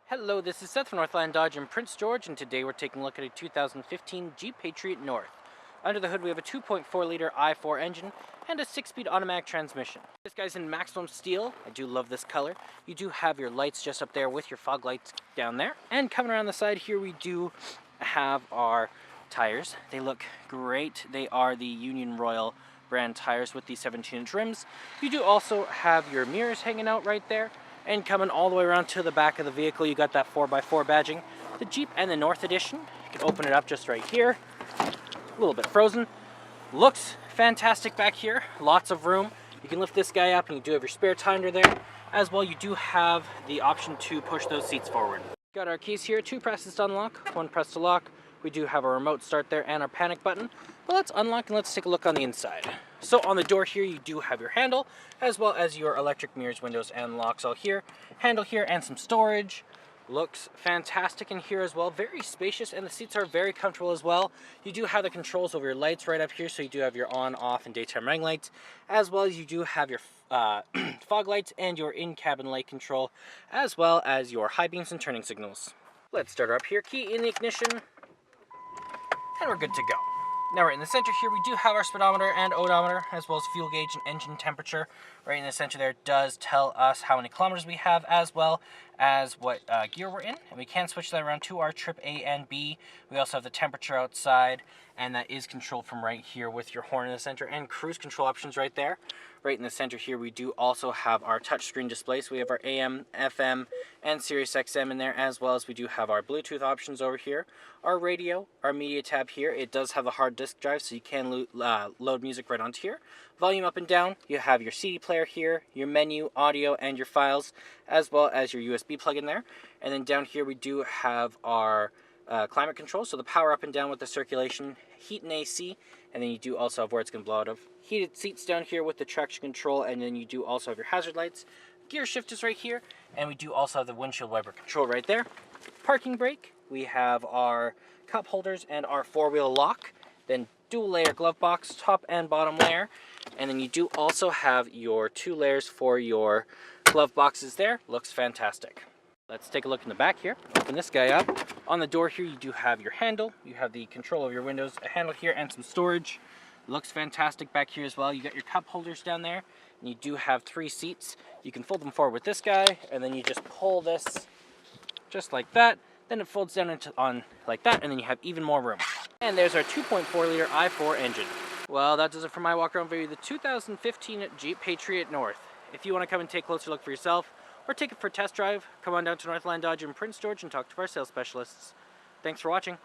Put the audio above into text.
Hello, this is Seth from Northland Dodge in Prince George, and today we're taking a look at a 2015 Jeep Patriot North. Under the hood we have a 2.4-liter i4 engine and a 6-speed automatic transmission. This guy's in maximum steel. I do love this color. You do have your lights just up there with your fog lights down there. And coming around the side here we do have our tires. They look great. They are the Union Royal brand tires with the 17-inch rims. You do also have your mirrors hanging out right there. And coming all the way around to the back of the vehicle, you got that 4x4 badging. The Jeep and the North Edition. You can open it up just right here. A little bit frozen. Looks fantastic back here. Lots of room. You can lift this guy up and you do have your spare tire under there. As well, you do have the option to push those seats forward. Got our keys here, 2 presses to unlock, 1 press to lock. We do have our remote start there and our panic button. But let's unlock and let's take a look on the inside. So on the door here, you do have your handle, as well as your electric mirrors, windows, and locks all here. Handle here and some storage. Looks fantastic in here as well. Very spacious, and the seats are very comfortable as well. You do have the controls over your lights right up here, so you do have your on, off, and daytime running lights, as well as you do have your fog lights and your in-cabin light control, as well as your high beams and turning signals. Let's start her up here. Key in the ignition, and we're good to go. Now right in the center here we do have our speedometer and odometer, as well as fuel gauge and engine temperature. Right in the center there does tell us how many kilometers we have, as well as what gear we're in. And we can switch that around to our trip A and B. We also have the temperature outside, and that is controlled from right here with your horn in the center and cruise control options right there. Right in the center here we do also have our touchscreen display. So we have our AM, FM, and Sirius XM in there, as well as we do have our Bluetooth options over here. Our radio, our media tab here. It does have a hard disk drive, so you can load music right onto here. Volume up and down. You have your CD player here, your menu, audio, and your files, as well as your USB plug in there. And then down here we do have our climate control, so the power up and down with the circulation, heat and AC, and then you do also have where it's going to blow out of. Heated seats down here with the traction control, and then you do also have your hazard lights. Gear shift is right here, and we do also have the windshield wiper control right there. Parking brake, we have our cup holders and our 4-wheel lock, then dual layer glove box, top and bottom layer, and then you do also have your 2 layers for your glove boxes there. Looks fantastic. Let's take a look in the back here. Open this guy up. On the door here you do have your handle, you have the control of your windows, a handle here, and some storage. Looks fantastic back here as well. You got your cup holders down there, and you do have 3 seats. You can fold them forward with this guy, and then you just pull this just like that. Then it folds down on like that, and then you have even more room. And there's our 2.4-liter i4 engine. Well, that does it for my walk-around video of the 2015 Jeep Patriot North. If you want to come and take a closer look for yourself, or take it for a test drive, come on down to Northland Dodge in Prince George and talk to our sales specialists. Thanks for watching.